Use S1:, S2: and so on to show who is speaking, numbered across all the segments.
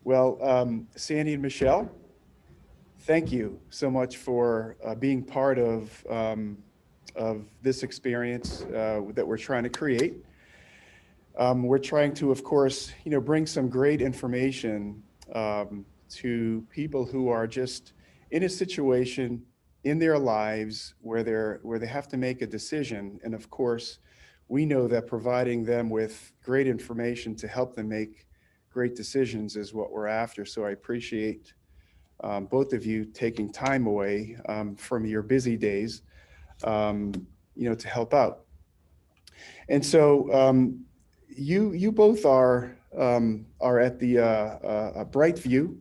S1: Well, Sandy and Michele, thank you so much for being part of this experience that we're trying to create. We're trying to, of course, bring some great information to people who are just in a situation in their lives where they have to make a decision. And of course, we know that providing them with great information to help them make great decisions is what we're after. So I appreciate both of you taking time away from your busy days, to help out. And so you both are at the BrightView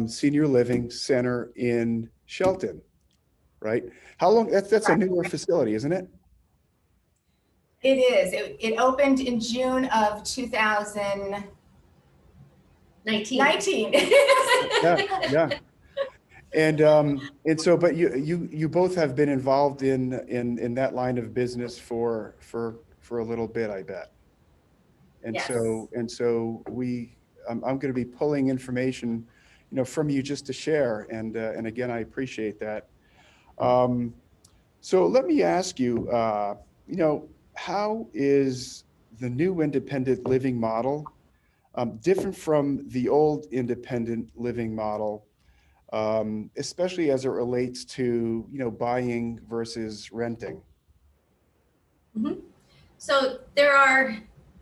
S1: Senior Living Center in Shelton, right? How long? That's a newer facility, isn't it?
S2: It is. It opened in June of 2019.
S1: Yeah. And so, but you both have been involved in that line of business for a little bit, I bet. And
S2: Yes.
S1: so I'm going to be pulling information, from you just to share. And again, I appreciate that. So let me ask you, how is the new independent living model different from the old independent living model, especially as it relates to, buying versus renting?
S3: Mm-hmm. So there are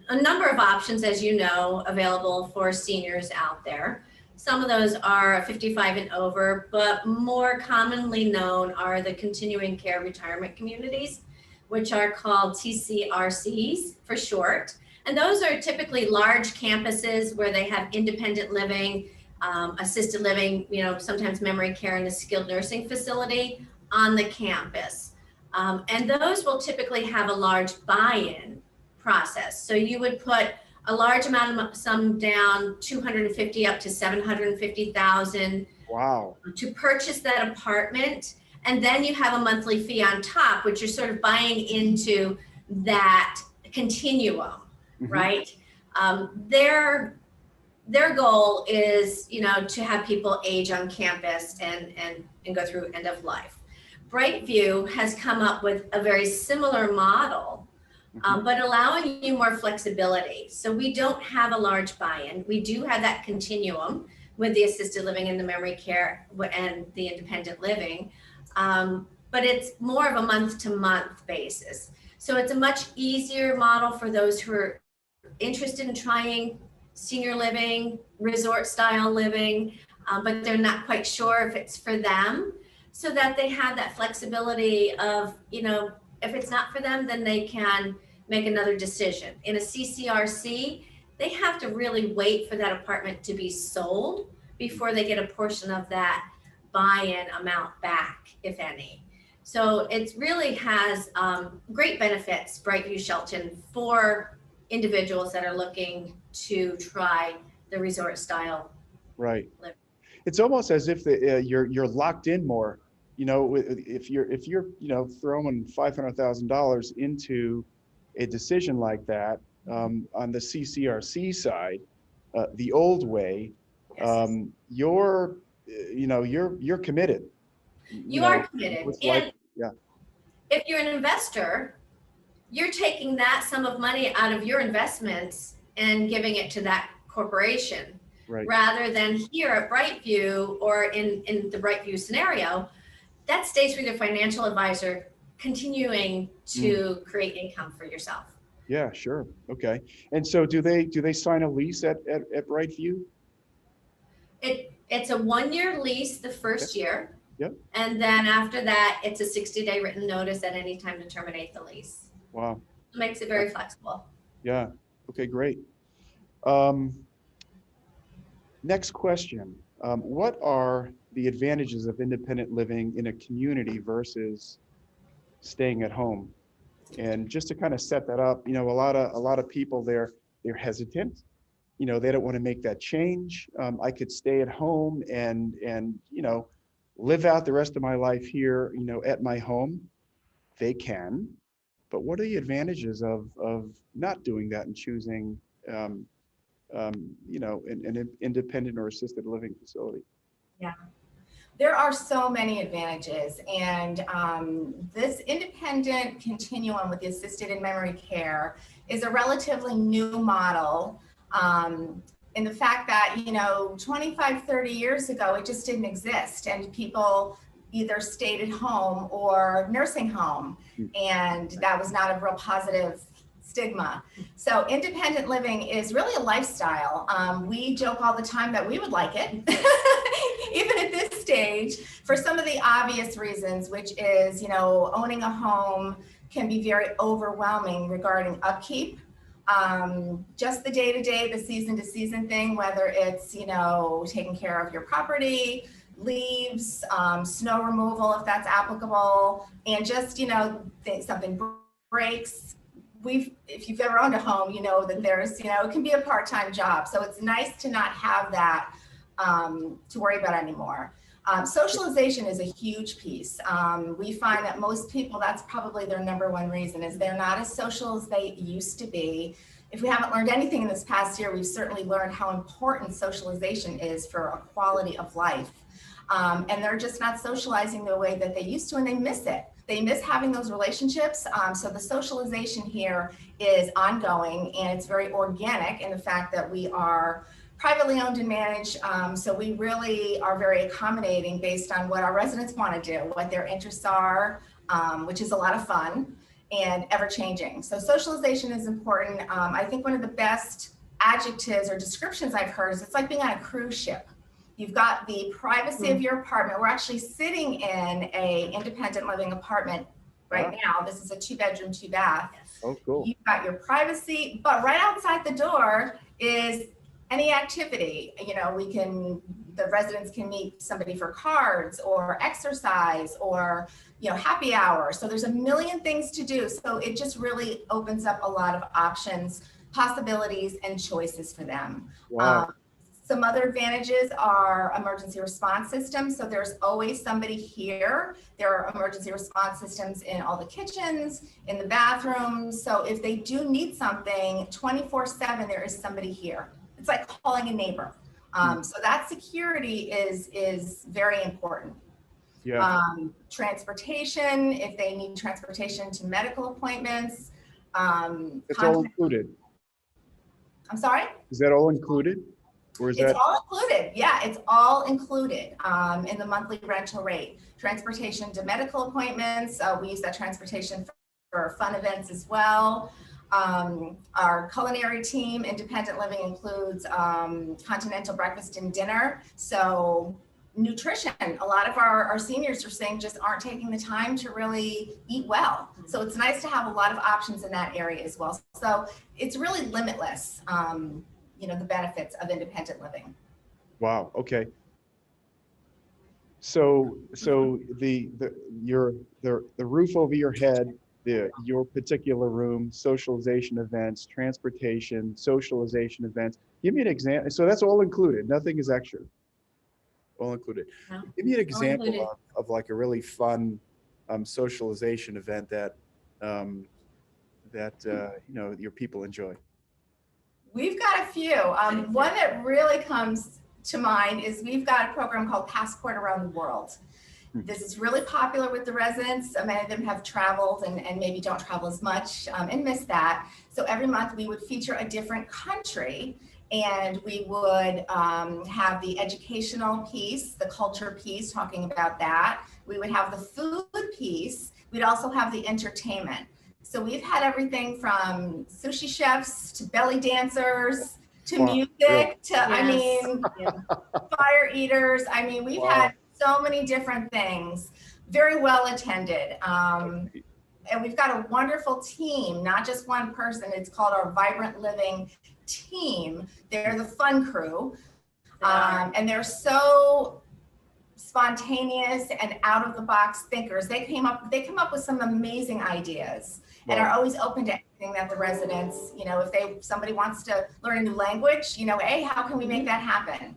S3: a number of options, as you know, available for seniors out there. Some of those are 55 and over, but more commonly known are the continuing care retirement communities, which are called CCRCs for short. And those are typically large campuses where they have independent living, assisted living, sometimes memory care and a skilled nursing facility on the campus. And those will typically have a large buy-in process. So you would put a large amount of sum down, 250 up to 750,000.
S1: Wow.
S3: To purchase that apartment, and then you have a monthly fee on top, which you're sort of buying into that continuum, right? Their goal is, to have people age on campus and go through end of life. BrightView has come up with a very similar model, but allowing you more flexibility. So we don't have a large buy-in. We do have that continuum with the assisted living and the memory care and the independent living, but it's more of a month-to-month basis. So it's a much easier model for those who are interested in trying senior living, resort style living, but they're not quite sure if it's for them, so that they have that flexibility of, if it's not for them, then they can make another decision. In a CCRC, they have to really wait for that apartment to be sold before they get a portion of that buy-in amount back, if any. So it really has great benefits, BrightView Shelton, for individuals that are looking to try the resort style.
S1: Right.
S3: living.
S1: It's almost as if you're locked in more. If you're throwing $500,000 into a decision like that, on the CCRC side, the old way,
S3: Yes.
S1: you're committed.
S3: You are committed. And
S1: yeah.
S3: if you're an investor, you're taking that sum of money out of your investments and giving it to that corporation.
S1: Right.
S3: Rather than here at BrightView, or in the BrightView scenario, that stays with your financial advisor, continuing to create income for yourself.
S1: Yeah, sure. Okay. And so do they sign a lease at BrightView?
S3: It's a 1-year lease the first year.
S1: Yep.
S3: And then after that, it's a 60-day written notice at any time to terminate the lease.
S1: Wow.
S3: It makes it very flexible.
S1: Yeah. Okay, great. Next question. What are the advantages of independent living in a community versus staying at home? And just to kind of set that up, a lot of people they're hesitant. They don't want to make that change. I could stay at home and live out the rest of my life here, at my home. They can, but what are the advantages of not doing that and choosing you know, an independent or assisted living facility?
S2: Yeah. There are so many advantages, and this independent continuum with the assisted and memory care is a relatively new model in the fact that, you know, 25, 30 years ago, it just didn't exist, and people either stayed at home or nursing home, and that was not a real positive stigma. So independent living is really a lifestyle. We joke all the time that we would like it, even at this stage, for some of the obvious reasons, which is, you know, owning a home can be very overwhelming regarding upkeep. Just the day-to-day, the season-to-season thing, whether it's, you know, taking care of your property, leaves, snow removal, if that's applicable, and just, you know, something breaks. If you've ever owned a home, you know that there's, you know, it can be a part-time job. So it's nice to not have that to worry about anymore. Socialization is a huge piece. We find that most people, that's probably their number one reason, is they're not as social as they used to be. If we haven't learned anything in this past year, we've certainly learned how important socialization is for a quality of life. And they're just not socializing the way that they used to, and they miss it. They miss having those relationships. So the socialization here is ongoing, and it's very organic in the fact that we are privately owned and managed. So we really are very accommodating based on what our residents want to do, what their interests are, which is a lot of fun and ever changing. So socialization is important. I think one of the best adjectives or descriptions I've heard is it's like being on a cruise ship. You've got the privacy of your apartment. We're actually sitting in a independent living apartment right now. This is a 2-bedroom, 2-bath.
S1: Oh, cool.
S2: You've got your privacy, but right outside the door is any activity. You know, the residents can meet somebody for cards or exercise or, you know, happy hour. So there's a million things to do. So it just really opens up a lot of options, possibilities, and choices for them.
S1: Wow.
S2: Some other advantages are emergency response systems. So there's always somebody here. There are emergency response systems in all the kitchens, in the bathrooms. So if they do need something 24/7, there is somebody here. It's like calling a neighbor. So that security is very important.
S1: Yeah.
S2: Transportation, if they need transportation to medical appointments.
S1: It's all included.
S2: I'm sorry?
S1: Is that all included? Or is
S2: It's
S1: that?
S2: all included. Yeah, it's all included in the monthly rental rate. Transportation to medical appointments. We use that transportation for fun events as well. Our culinary team, independent living, includes continental breakfast and dinner. So nutrition, a lot of our seniors are saying just aren't taking the time to really eat well. So it's nice to have a lot of options in that area as well. So it's really limitless. You know, the benefits of independent living.
S1: Wow. Okay. So the roof over your head, your particular room, socialization events, transportation, socialization events. Give me an example. So that's all included. Nothing is extra. All included.
S3: No,
S1: Give me an
S3: included.
S1: example of like a really fun socialization event that you know, your people enjoy.
S2: We've got a few. One that really comes to mind is we've got a program called Passport Around the World. This is really popular with the residents. Many of them have traveled and maybe don't travel as much and miss that. So every month we would feature a different country, and we would have the educational piece, the culture piece, talking about that. We would have the food piece. We'd also have the entertainment. So we've had everything from sushi chefs to belly dancers to music to, I mean, fire eaters. I mean, we've had so many different things, very well attended. And we've got a wonderful team, not just one person. It's called our Vibrant Living team. They're the fun crew. And they're so spontaneous and out of the box thinkers. They come up with some amazing ideas and are always open to anything that the residents, you know, if somebody wants to learn a new language, you know, hey, how can we make that happen?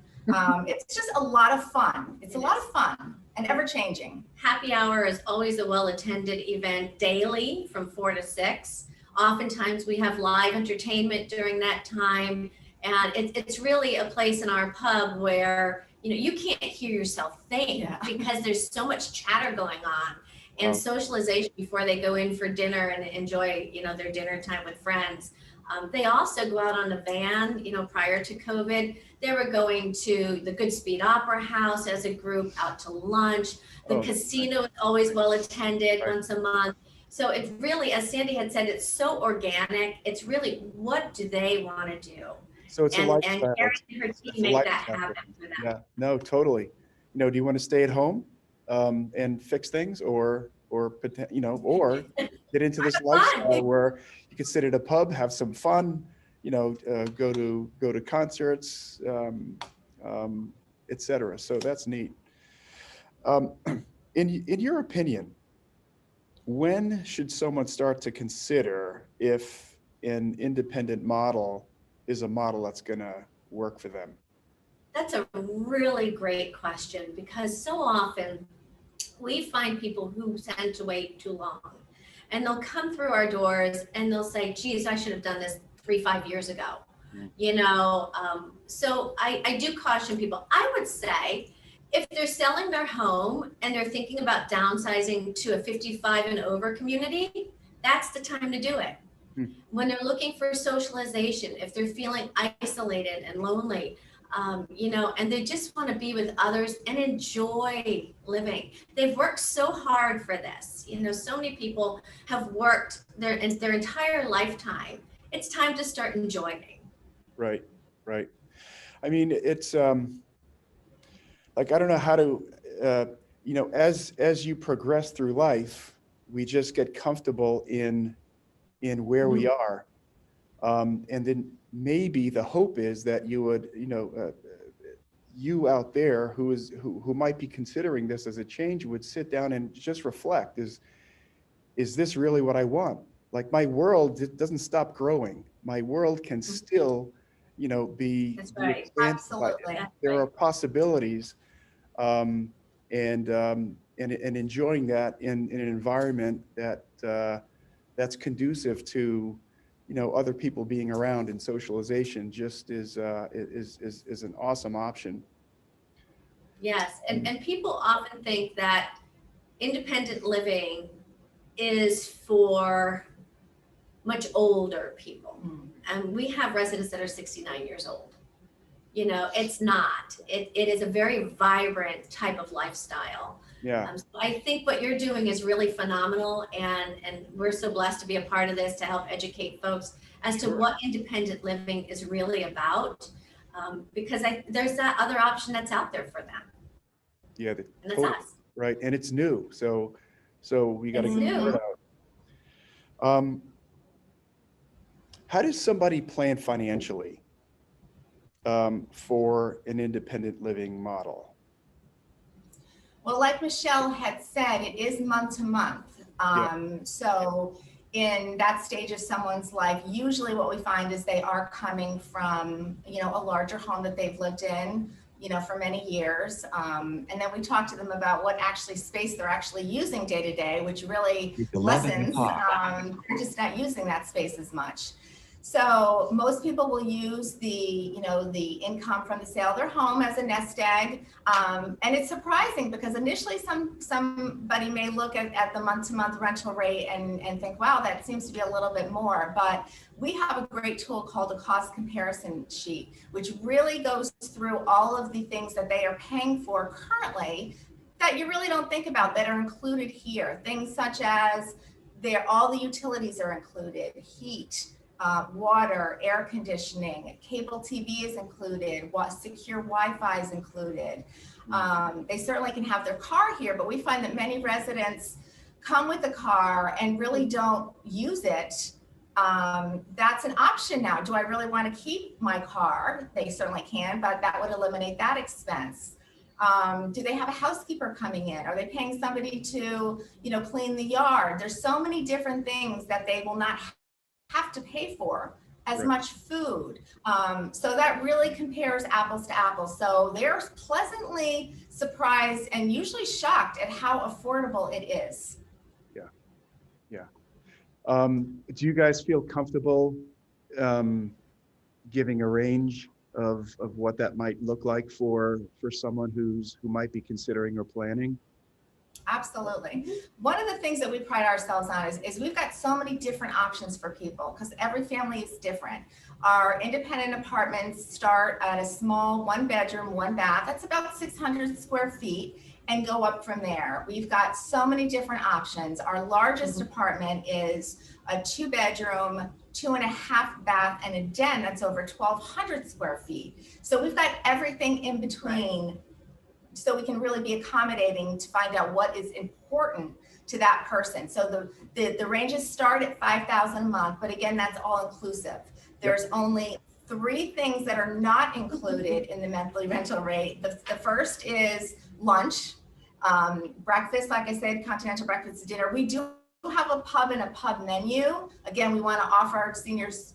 S2: It's just a lot of fun. It's a lot of fun and ever changing.
S3: Happy hour is always a well-attended event daily from 4 to 6. Oftentimes we have live entertainment during that time, And it's really a place in our pub where, you know, you can't hear yourself think
S2: Yeah.
S3: because there's so much chatter going on and
S1: Wow.
S3: socialization before they go in for dinner and enjoy, you know, their dinner time with friends. They also go out on the van, you know, prior to COVID, they were going to the Goodspeed Opera House as a group, out to lunch. The
S1: Oh,
S3: casino is always well attended
S1: Right.
S3: once a month. So it's really, as Sandy had said, it's so organic. It's really, what do they want to do?
S1: So it's a
S3: And
S1: lifestyle.
S3: Karen and her
S1: It's
S3: team
S1: a
S3: make that
S1: lifestyle.
S3: happen for them.
S1: Yeah, no, totally. You know, do you want to stay at home and fix things, or you know, or get into this lifestyle where you could sit at a pub, have some fun, you know, go to concerts, et cetera. So that's neat. In your opinion, when should someone start to consider if an independent model is a model that's going to work for them?
S3: That's a really great question, because so often we find people who tend to wait too long, and they'll come through our doors and they'll say, geez, I should have done this 3-5 years ago. You know, so I do caution people. I would say if they're selling their home and they're thinking about downsizing to a 55 and over community, that's the time to do it. When they're looking for socialization, if they're feeling isolated and lonely, you know, and they just want to be with others and enjoy living. They've worked so hard for this. You know, so many people have worked their entire lifetime. It's time to start enjoying.
S1: Right, right. I mean, it's like, I don't know how to, you know, as you progress through life, we just get comfortable in where we are. And then maybe the hope is that you would, you know, you out there who might be considering this as a change would sit down and just reflect, is this really what I want? Like, my world doesn't stop growing. My world can still, you know, be
S3: That's right.
S1: expanded.
S2: Absolutely.
S1: There are possibilities, and enjoying that in an environment that that's conducive to, you know, other people being around, and socialization just is an awesome option.
S3: Yes, and people often think that independent living is for much older people. And we have residents that are 69 years old. You know, it's not. It is a very vibrant type of lifestyle.
S1: Yeah.
S3: So I think what you're doing is really phenomenal, and we're so blessed to be a part of this to help educate folks as to what independent living is really about, because there's that other option that's out there for them.
S1: Yeah,
S3: and that's us.
S1: Right, and it's new, so we got to
S3: It's
S1: get
S3: new.
S1: that out. How does somebody plan financially for an independent living model?
S2: Well, like Michele had said, it is month to month. So in that stage of someone's life, usually what we find is they are coming from, you know, a larger home that they've lived in, you know, for many years. And then we talk to them about what actually space they're actually using day to day, which really lessens, they're just not using that space as much. So most people will use the, you know, the income from the sale of their home as a nest egg. And it's surprising because initially somebody may look at the month-to-month rental rate and think, wow, that seems to be a little bit more. But we have a great tool called a cost comparison sheet, which really goes through all of the things that they are paying for currently that you really don't think about that are included here. Things such as all the utilities are included, heat, water, air conditioning, cable TV is included, secure Wi-Fi is included. They certainly can have their car here, but we find that many residents come with a car and really don't use it. That's an option now. Do I really want to keep my car? They certainly can, but that would eliminate that expense. Do they have a housekeeper coming in? Are they paying somebody to, you know, clean the yard? There's so many different things that they will not have to pay for as much food. So that really compares apples to apples. So they're pleasantly surprised and usually shocked at how affordable it is.
S1: Yeah. Do you guys feel comfortable, you giving a range of what that might look like for someone who might be considering or planning?
S2: Absolutely. One of the things that we pride ourselves on is we've got so many different options for people because every family is different. Our independent apartments start at a small 1 bedroom, 1 bath. That's about 600 square feet and go up from there. We've got so many different options. Our largest apartment is a 2 bedroom, 2.5 bath, and a den that's over 1,200 square feet. So we've got everything in between, so we can really be accommodating to find out what is important to that person. So the ranges start at $5,000 a month, but again, that's all inclusive. There's only 3 things that are not included in the monthly rental rate. The first is lunch, breakfast, like I said, continental breakfast, dinner. We do have a pub and a pub menu. Again, we want to offer our seniors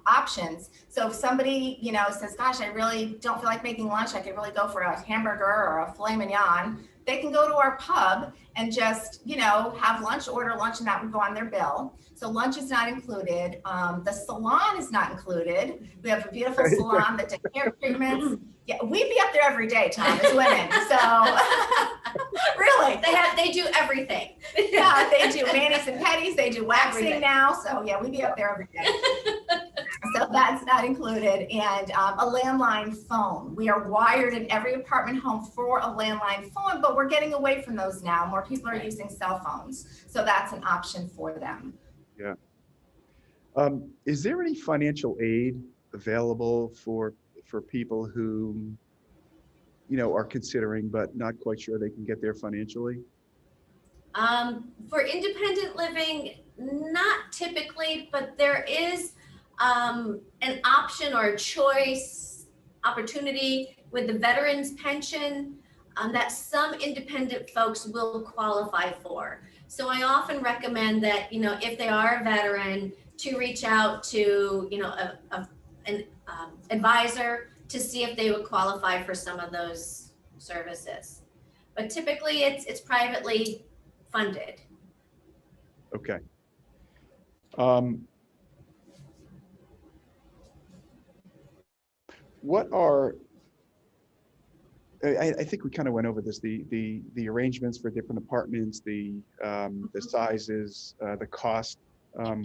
S2: options. So if somebody, says, gosh, I really don't feel like making lunch, I could really go for a hamburger or a filet mignon, they can go to our pub and just, have lunch, order lunch, and that would go on their bill. So lunch is not included. The salon is not included. We have a beautiful salon that does hair treatments. Yeah, we'd be up there every day, Tom, as women. So really,
S3: They do everything.
S2: yeah, they do manis and pedis. They do waxing
S3: Everything.
S2: now. So yeah, we'd be up there every day. So that's not included. And a landline phone. We are wired in every apartment home for a landline phone, but we're getting away from those now. More people are using cell phones. So that's an option for them.
S1: Yeah. Is there any financial aid available for people who, are considering but not quite sure they can get there financially?
S3: For independent living, not typically, but there is an option or a choice opportunity with the veterans pension that some independent folks will qualify for. So I often recommend that, if they are a veteran, to reach out to, an advisor to see if they would qualify for some of those services. But typically it's privately funded.
S1: Okay. What are, I think we kind of went over this, the arrangements for different apartments, the sizes, the cost,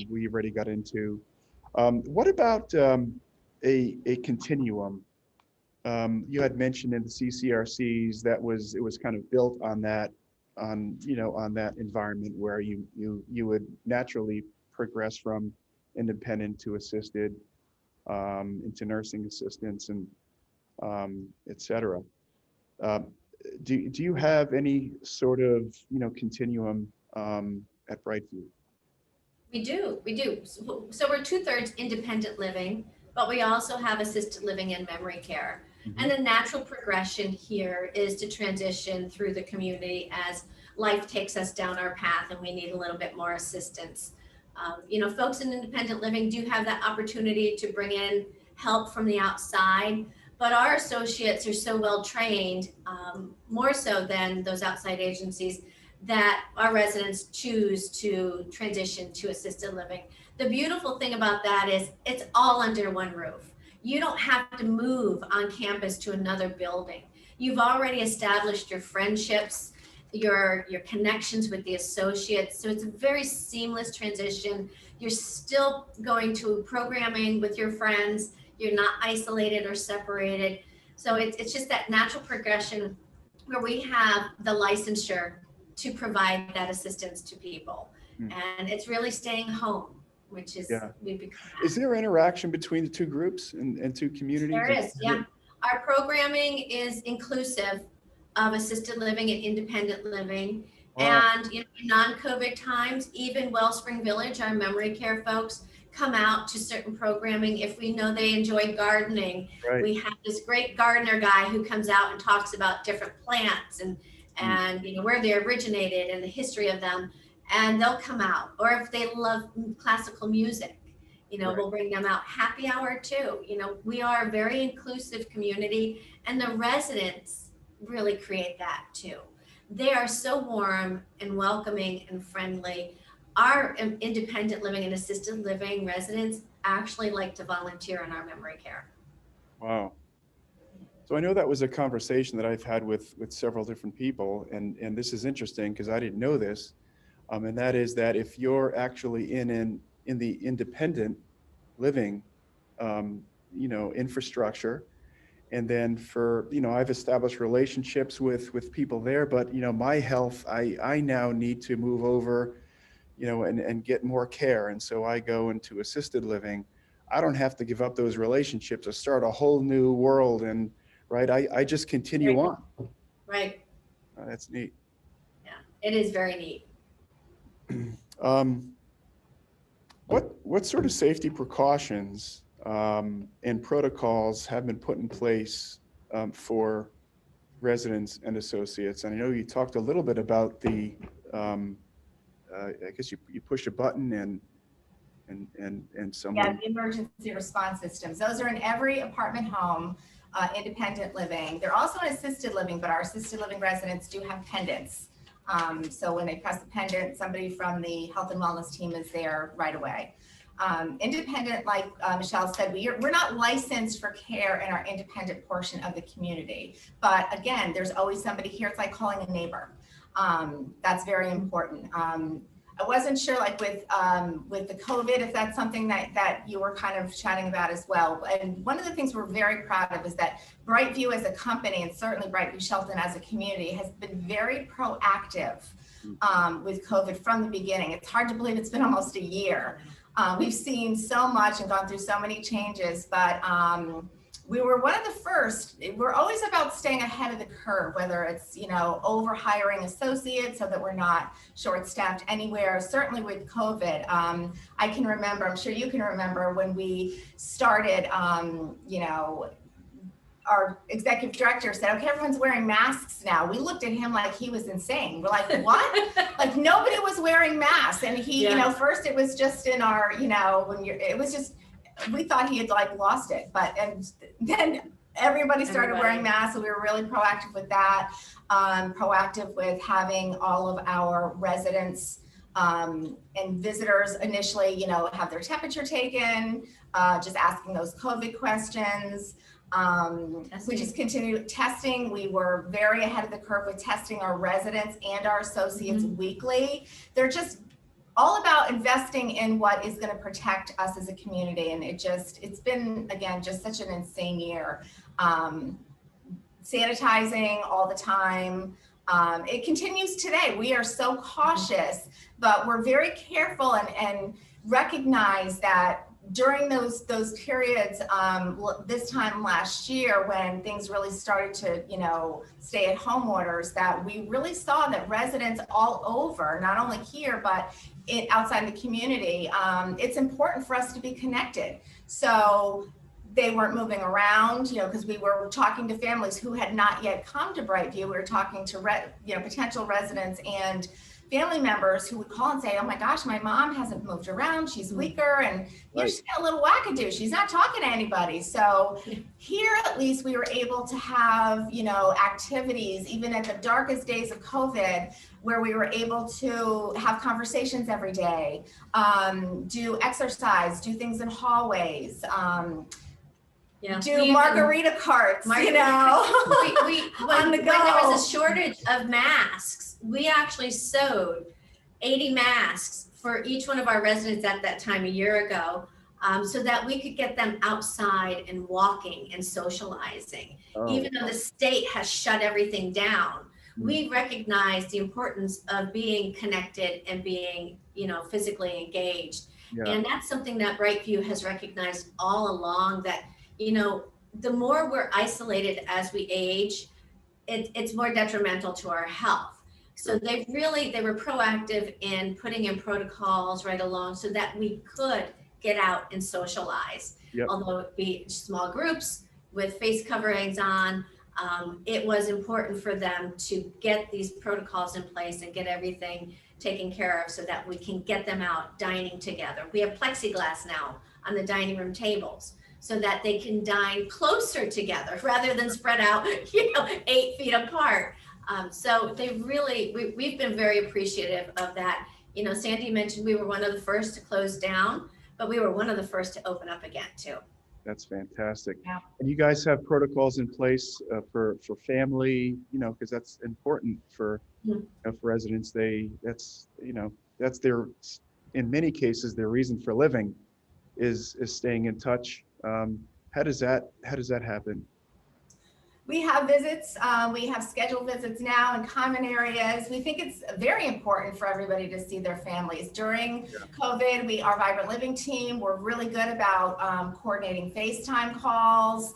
S1: we already got into. What about a continuum? You had mentioned in the CCRCs it was kind of built on that, on that environment where you would naturally progress from independent to assisted, into nursing assistance and et cetera. Do you have any sort of continuum at BrightView?
S3: We do. So we're 2/3 independent living, but we also have assisted living and memory care.
S1: Mm-hmm.
S3: And the natural progression here is to transition through the community as life takes us down our path and we need a little bit more assistance. Folks in independent living do have that opportunity to bring in help from the outside, but our associates are so well trained, more so than those outside agencies, that our residents choose to transition to assisted living. The beautiful thing about that is it's all under one roof. You don't have to move on campus to another building. You've already established your friendships, your connections with the associates. So it's a very seamless transition. You're still going to programming with your friends. You're not isolated or separated. So it's just that natural progression where we have the licensure to provide that assistance to people. And it's really staying home, which is, we've become that.
S1: Is there interaction between the two groups and two communities?
S3: There is, yeah. Our programming is inclusive of assisted living and independent living. Wow. And in non-COVID times, even Wellspring Village, our memory care folks, come out to certain programming if we know they enjoy gardening. Right. We have this great gardener guy who comes out and talks about different plants and where they originated and the history of them, and they'll come out. Or if they love classical music, right. We'll bring them out. Happy hour too. We are a very inclusive community, and the residents really create that too. They are so warm and welcoming and friendly. Our independent living and assisted living residents actually like to volunteer in our memory care.
S1: Wow. So I know that was a conversation that I've had with several different people, and this is interesting because I didn't know this, and that is that if you're actually in the independent living, infrastructure, and then for, I've established relationships with people there, but, my health, I now need to move over, and get more care. And so I go into assisted living. I don't have to give up those relationships or start a whole new world. And right, I just continue on.
S3: Right.
S1: That's neat.
S3: Yeah, it is very neat.
S1: What sort of safety precautions and protocols have been put in place for residents and associates? And I know you talked a little bit about the, I guess you push a button and someone.
S2: Yeah, the emergency response systems. Those are in every apartment home, independent living. They're also in assisted living, but our assisted living residents do have pendants. So when they press the pendant, somebody from the health and wellness team is there right away. Independent, like Michele said, we're not licensed for care in our independent portion of the community. But again, there's always somebody here. It's like calling a neighbor. That's very important. I wasn't sure, like with the COVID, if that's something that you were kind of chatting about as well. And one of the things we're very proud of is that BrightView as a company, and certainly BrightView Shelton as a community, has been very proactive with COVID from the beginning. It's hard to believe it's been almost a year. We've seen so much and gone through so many changes, but we were one of the first. We're always about staying ahead of the curve, whether it's, over hiring associates so that we're not short-staffed anywhere. Certainly with COVID, I can remember, I'm sure you can remember when we started, our executive director said, okay, everyone's wearing masks now. We looked at him like he was insane. We're like, what? Like nobody was wearing masks. And he, first it was just in our, it was just, we thought he had like lost it, and then everybody started wearing masks. So we were really proactive with that, proactive with having all of our residents and visitors initially, have their temperature taken, just asking those COVID questions. We just continued testing. We were very ahead of the curve with testing our residents and our associates weekly. They're just all about investing in what is going to protect us as a community. And it's been, again, just such an insane year. Sanitizing all the time. It continues today. We are so cautious, but we're very careful and recognize that during those periods, this time last year when things really started to, stay at home orders, that we really saw that residents all over, not only here, but outside the community, it's important for us to be connected. So they weren't moving around, because we were talking to families who had not yet come to BrightView. We were talking to potential residents and family members who would call and say, oh my gosh, my mom hasn't moved around, she's weaker, and she's got a little wackadoo, she's not talking to anybody. So here at least we were able to have, activities even at the darkest days of COVID, where we were able to have conversations every day, do exercise, do things in hallways, do margarita carts, on the go.
S3: When there was a shortage of masks, we actually sewed 80 masks for each one of our residents at that time a year ago, so that we could get them outside and walking and socializing. Even though the state has shut everything down, we recognize the importance of being connected and being, physically engaged. And that's something that BrightView has recognized all along, that the more we're isolated as we age, it's more detrimental to our health. So they were proactive in putting in protocols right along so that we could get out and socialize. Although it be small groups with face coverings on, it was important for them to get these protocols in place and get everything taken care of so that we can get them out dining together. We have plexiglass now on the dining room tables, so that they can dine closer together rather than spread out, 8 feet apart. So we've been very appreciative of that. Sandy mentioned we were one of the first to close down, but we were one of the first to open up again too.
S1: That's fantastic.
S2: Yeah.
S1: And you guys have protocols in place for family, because that's important for for residents. That's their, in many cases, their reason for living is staying in touch. How does that happen?
S2: We have visits. We have scheduled visits now in common areas. We think it's very important for everybody to see their families. During COVID, our Vibrant Living team, we're really good about coordinating FaceTime calls.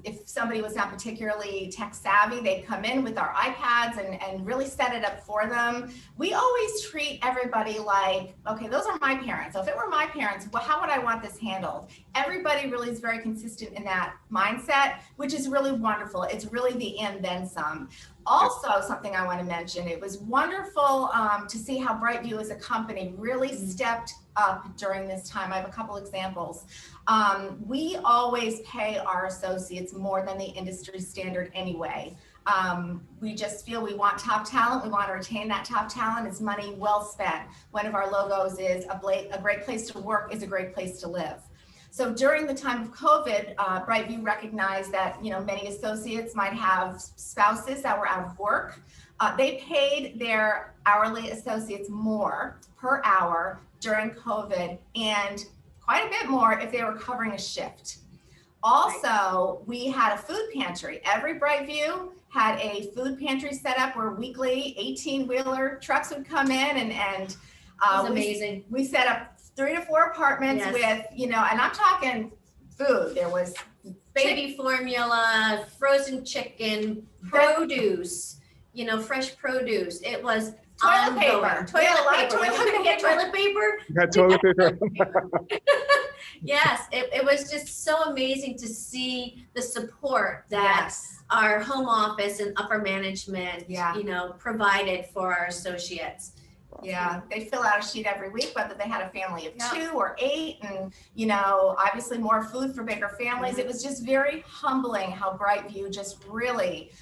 S2: If somebody was not particularly tech savvy, they'd come in with our iPads and really set it up for them. We always treat everybody like, okay, those are my parents. So if it were my parents, well, how would I want this handled? Everybody really is very consistent in that mindset, which is really wonderful. It's really the and then some. Also, something I want to mention, it was wonderful to see how BrightView as a company really stepped up during this time. I have a couple examples. We always pay our associates more than the industry standard anyway. We just feel we want top talent. We want to retain that top talent. It's money well spent. One of our logos is a great place to work is a great place to live. So during the time of COVID, BrightView recognized that many associates might have spouses that were out of work. They paid their hourly associates more per hour during COVID, and quite a bit more if they were covering a shift. Also, we had a food pantry. Every BrightView had a food pantry set up where weekly 18-wheeler trucks would come in, and
S3: amazing.
S2: We set up 3 to 4 apartments with, and I'm talking food. There was
S3: baby formula, frozen chicken, produce, fresh produce. It was
S2: toilet paper.
S3: Toilet paper.
S1: You got toilet paper.
S3: Yes, it was just so amazing to see the support that our home office and upper management, provided for our associates.
S2: Yeah, they fill out a sheet every week, whether they had a family of 2 or 8, and obviously more food for bigger families. It was just very humbling how BrightView just really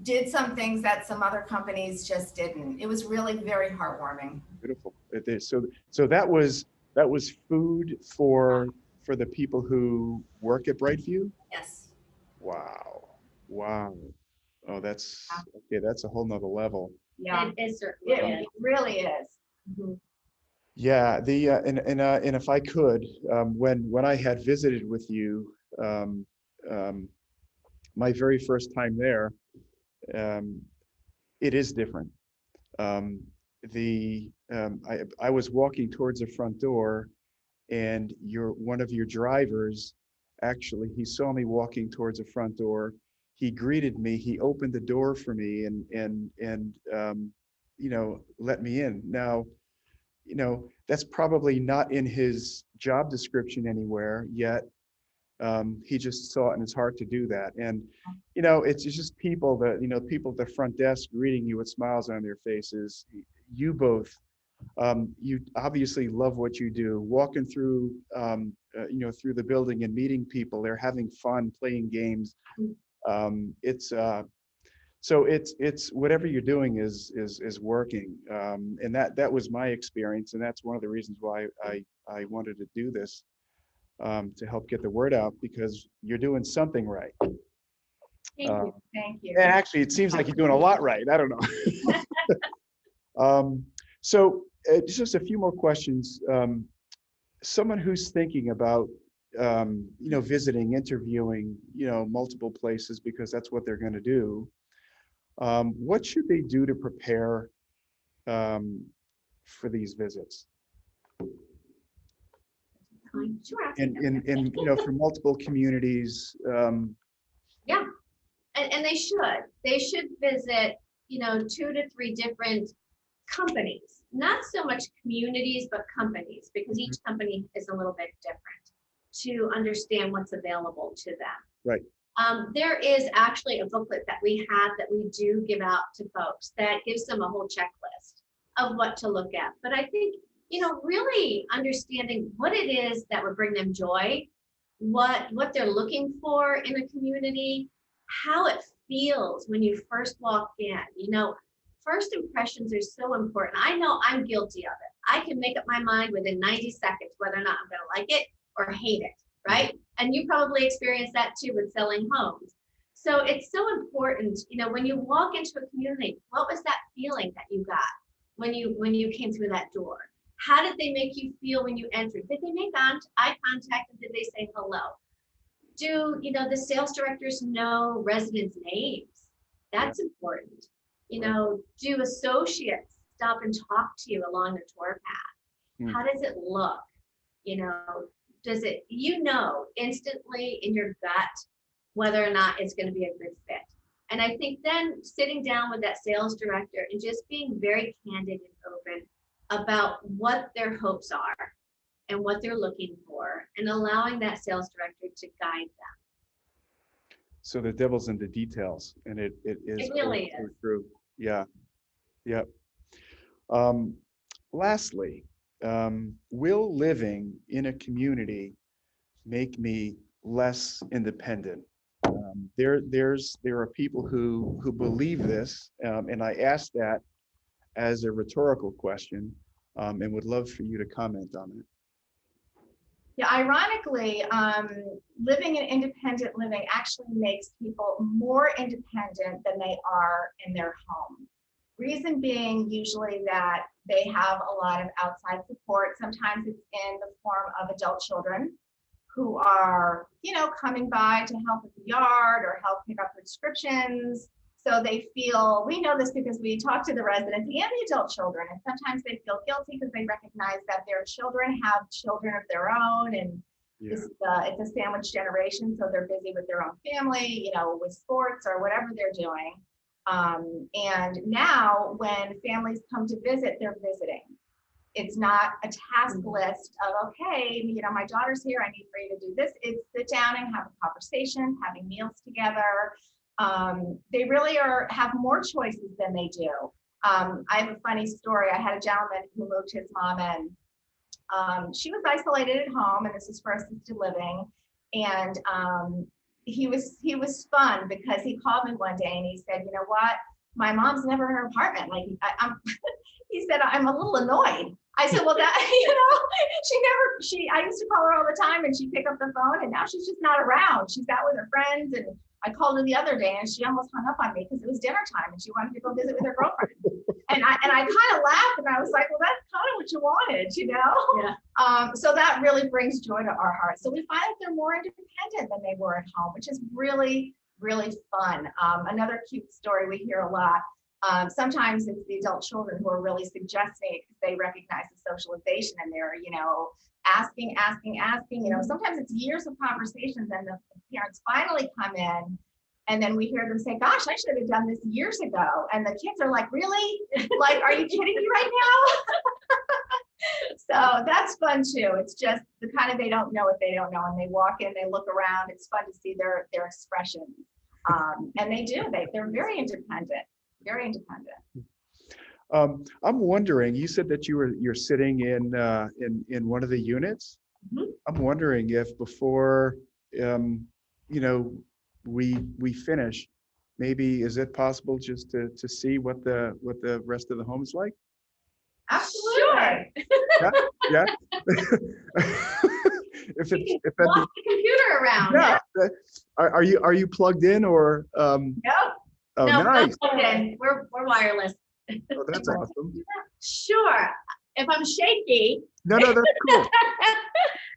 S2: did some things that some other companies just didn't. It was really very heartwarming.
S1: Beautiful. So that was food for the people who work at BrightView?
S3: Yes.
S1: Wow. Oh, that's okay. That's a whole nother level.
S2: Yeah,
S3: it certainly is.
S2: It really is.
S3: Mm-hmm.
S1: Yeah, and if I could, when I had visited with you, my very first time there, it is different. I was walking towards the front door, and one of your drivers, actually, he saw me walking towards the front door. He greeted me. He opened the door for me and let me in. Now, that's probably not in his job description anywhere yet. He just saw it in his heart to do that. And, it's just people people at the front desk greeting you with smiles on their faces. You both, you obviously love what you do, walking through, through the building and meeting people. They're having fun, playing games. So it's whatever you're doing is working. And that was my experience. And that's one of the reasons why I wanted to do this, to help get the word out, because you're doing something right.
S2: Thank you.
S1: And actually, it seems like you're doing a lot right. I don't know. So just a few more questions. Someone who's thinking about, visiting, interviewing, multiple places, because that's what they're going to do. What should they do to prepare for these visits?
S3: Sure.
S1: And for multiple communities.
S3: Yeah, and they should visit 2 to 3 different companies, not so much communities, but companies, because each company is a little bit different, to understand what's available to them.
S1: Right.
S3: There is actually a booklet that we have that we do give out to folks that gives them a whole checklist of what to look at. But I think, really understanding what it is that would bring them joy, what they're looking for in a community, how it feels when you first walk in. first impressions are so important. I know I'm guilty of it. I can make up my mind within 90 seconds whether or not I'm going to like it or hate it, right? And you probably experienced that too with selling homes. So it's so important, you know, when you walk into a community, what was that feeling that you got when you came through that door? How did they make you feel when you entered? Did they make eye contact and did they say hello? Do, you know, the sales directors know residents' names? That's important. You know, do associates stop and talk to you along the tour path? How does it look? You know, does it, you know, instantly in your gut whether or not it's going to be a good fit. And I think then sitting down with that sales director and just being very candid and open about what their hopes are and what they're looking for, and allowing that sales director to guide them.
S1: So the devil's in the details, and it is.
S3: It really
S1: so
S3: is.
S1: True. Yeah. Yep. Lastly, will living in a community make me less independent? There are people who believe this, and I ask that as a rhetorical question, and would love for you to comment on it.
S2: Yeah, ironically, living in independent living actually makes people more independent than they are in their home. Reason being usually that they have a lot of outside support. Sometimes it's in the form of adult children who are, you know, coming by to help with the yard or help pick up prescriptions. So they feel, we know this because we talk to the residents and the adult children, and sometimes they feel guilty because they recognize that their children have children of their own, and it's a sandwich generation, so they're busy with their own family, you know, with sports or whatever they're doing. And now when families come to visit, they're visiting. It's not a task list of, okay, you know, my daughter's here, I need for you to do this. It's sit down and have a conversation, having meals together. They really have more choices than they do. I have a funny story. I had a gentleman who moved his mom in. She was isolated at home, and this is for assisted living. And he was fun because he called me one day and he said, you know what, my mom's never in her apartment. Like he said, I'm a little annoyed. I said, well, that, you know, I used to call her all the time and she'd pick up the phone, and now she's just not around. She's out with her friends, and I called her the other day and she almost hung up on me because it was dinner time and she wanted to go visit with her girlfriend. And I kind of laughed and I was like, well, that's kind of what you wanted, you know? Yeah. So that really brings joy to our hearts. So we find that they're more independent than they were at home, which is really, really fun. Another cute story we hear a lot. Sometimes it's the adult children who are really suggesting it because they recognize the socialization, and they're, you know, asking, you know, sometimes it's years of conversations, and the parents finally come in, and then we hear them say, gosh, I should have done this years ago. And the kids are like, really? Like, are you kidding me right now? So that's fun too. It's just the kind of, they don't know what they don't know. And they walk in, they look around. It's fun to see their expressions. And they're very independent. Very independent.
S1: I'm wondering, you said that you're sitting in one of the units. Mm-hmm. I'm wondering if before you know, we finish, maybe is it possible just to see what the rest of the home is like?
S2: Absolutely.
S1: Yeah. if
S3: walk the computer around.
S1: Yeah. Are you plugged in or?
S3: No.
S1: Oh,
S3: no,
S1: nice.
S3: Not plugged in. We're wireless.
S1: Oh, that's awesome.
S3: Sure. If I'm shaky.
S1: No, that's cool.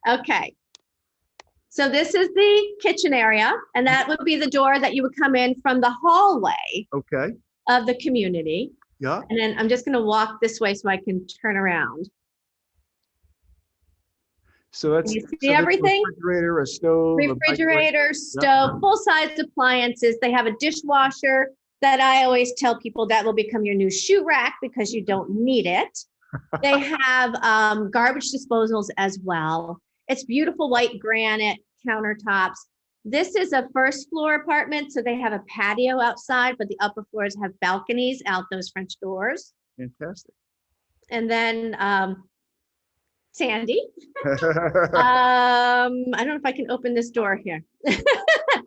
S4: Okay. So this is the kitchen area, and that would be the door that you would come in from the hallway.
S1: Okay.
S4: Of the community.
S1: Yeah.
S4: And then I'm just going to walk this way so I can turn around.
S1: So that's,
S4: you see everything?
S1: Refrigerator, a stove.
S4: Refrigerator, stove, full-size appliances. They have a dishwasher that I always tell people that will become your new shoe rack because you don't need it. They have garbage disposals as well. It's beautiful white granite countertops. This is a first floor apartment, so they have a patio outside, but the upper floors have balconies out those French doors.
S1: Fantastic.
S4: And then Sandy. I don't know if I can open this door here.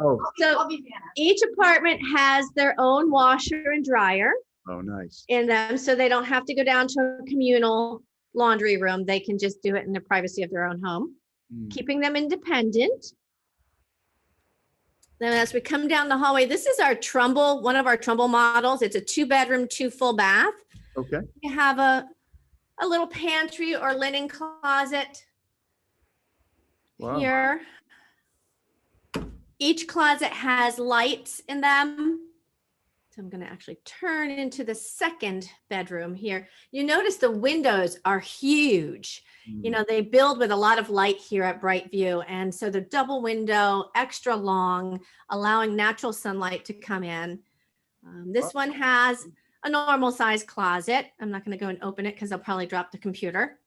S1: Oh.
S4: So each apartment has their own washer and dryer.
S1: Oh, nice.
S4: in them, so they don't have to go down to a communal laundry room. They can just do it in the privacy of their own home, keeping them independent. Then as we come down the hallway, this is our Trumbull, one of our Trumbull models. It's a 2-bedroom, 2 full bath.
S1: Okay.
S4: You have a little pantry or linen closet
S1: Wow.
S4: here. Each closet has lights in them. So I'm going to actually turn into the second bedroom here. You notice the windows are huge. You know, they build with a lot of light here at BrightView. And so the double window, extra long, allowing natural sunlight to come in. This one has a normal size closet. I'm not going to go and open it because I'll probably drop the computer.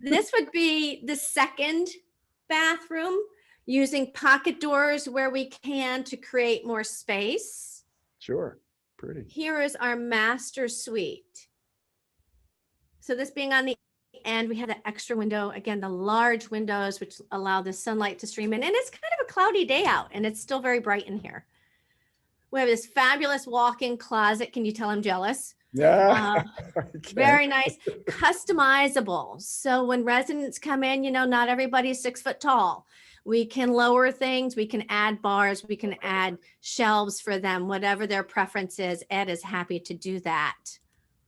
S4: This would be the second bathroom, using pocket doors where we can to create more space.
S1: Sure. Pretty.
S4: Here is our master suite. So this being on the end, we have the extra window. Again, the large windows, which allow the sunlight to stream in. And it's kind of a cloudy day out, and it's still very bright in here. We have this fabulous walk-in closet. Can you tell I'm jealous?
S1: Yeah.
S4: Very nice, customizable. So when residents come in, you know, not everybody's 6 foot tall. We can lower things. We can add bars. We can add shelves for them, whatever their preference is. Ed is happy to do that.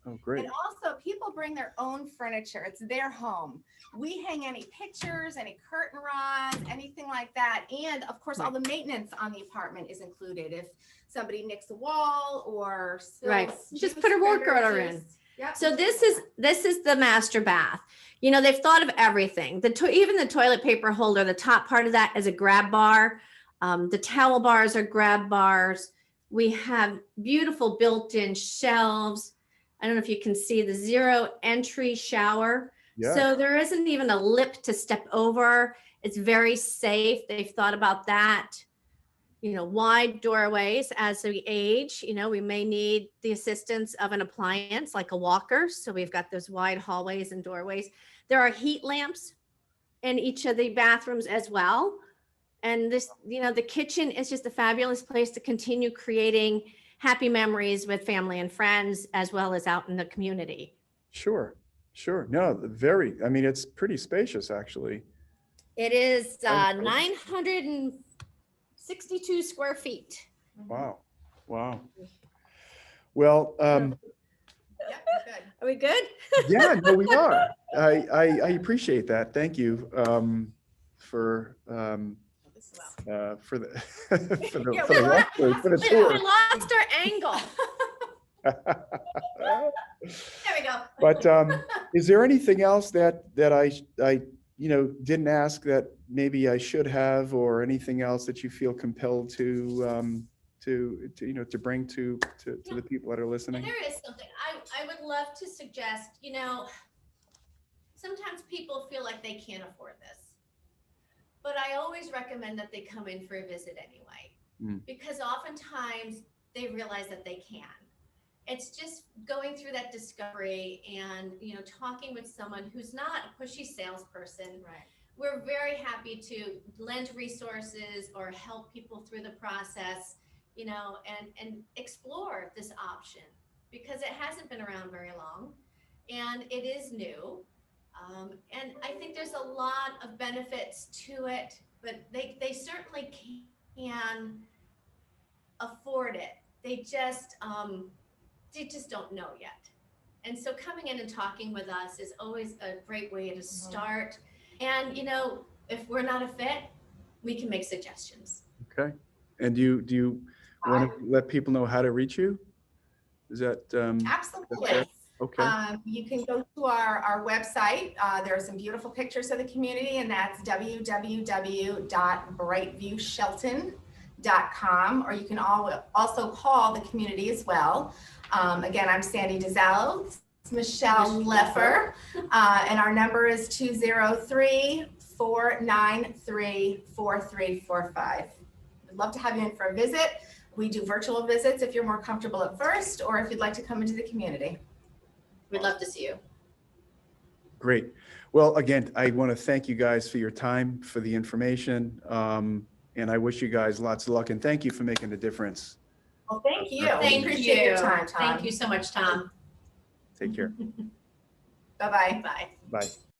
S1: Oh, great.
S2: And also, people bring their own furniture. It's their home. We hang any pictures, any curtain rods, anything like that. And of course, all the maintenance on the apartment is included. If somebody nicks a wall or spills
S4: Right. Just
S2: juice,
S4: put a work
S2: cranberry
S4: order in.
S2: juice. Yep.
S4: So this is the master bath. You know, they've thought of everything. Even the toilet paper holder, the top part of that is a grab bar. The towel bars are grab bars. We have beautiful built-in shelves. I don't know if you can see the 0 entry shower.
S1: Yeah.
S4: So there isn't even a lip to step over. It's very safe. They've thought about that. You know, wide doorways as we age. You know, we may need the assistance of an appliance like a walker. So we've got those wide hallways and doorways. There are heat lamps in each of the bathrooms as well. And this, you know, the kitchen is just a fabulous place to continue creating happy memories with family and friends, as well as out in the community.
S1: Sure. Sure. No, I mean, it's pretty spacious, actually.
S4: It is 962 square feet.
S1: Wow. Wow. Well,
S2: Yep, good.
S4: Are we good?
S1: yeah, no, we are. I appreciate that. Thank you for the for the
S2: Yeah,
S1: for the walkthrough, for the
S4: We
S1: tour.
S4: lost our angle.
S2: There we go.
S1: But is there anything else that I you know didn't ask that maybe I should have, or anything else that you feel compelled to you know to bring to the people that are
S3: And
S1: listening?
S3: there is something I would love to suggest. You know, sometimes people feel like they can't afford this, but I always recommend that they come in for a visit anyway, because oftentimes they realize that they can. It's just going through that discovery and, you know, talking with someone who's not a pushy salesperson.
S2: Right.
S3: We're very happy to lend resources or help people through the process, you know, and explore this option, because it hasn't been around very long and it is new. And I think there's a lot of benefits to it, but they certainly can afford it. They just don't know yet. And so coming in and talking with us is always a great way to start. And, you know, if we're not a fit, we can make suggestions.
S1: Okay. And do you want to let people know how to reach you? Is that
S2: Absolutely.
S1: okay?
S2: You can go to our website. There are some beautiful pictures of the community, and that's www.brightviewshelton.com, or you can also call the community as well. Again, I'm Sandy Dzialo, Michele Lefer, and our number is 203-493-4345. We'd love to have you in for a visit. We do virtual visits if you're more comfortable at first, or if you'd like to come into the community.
S3: We'd love to see you.
S1: Great. Well, again, I want to thank you guys for your time, for the information, and I wish you guys lots of luck, and thank you for making a difference.
S2: Well, thank you.
S3: Thank
S2: Appreciate your
S3: you.
S2: time, Tom.
S3: Thank you so much, Tom.
S1: Take care.
S2: Bye-bye.
S3: Bye.
S1: Bye.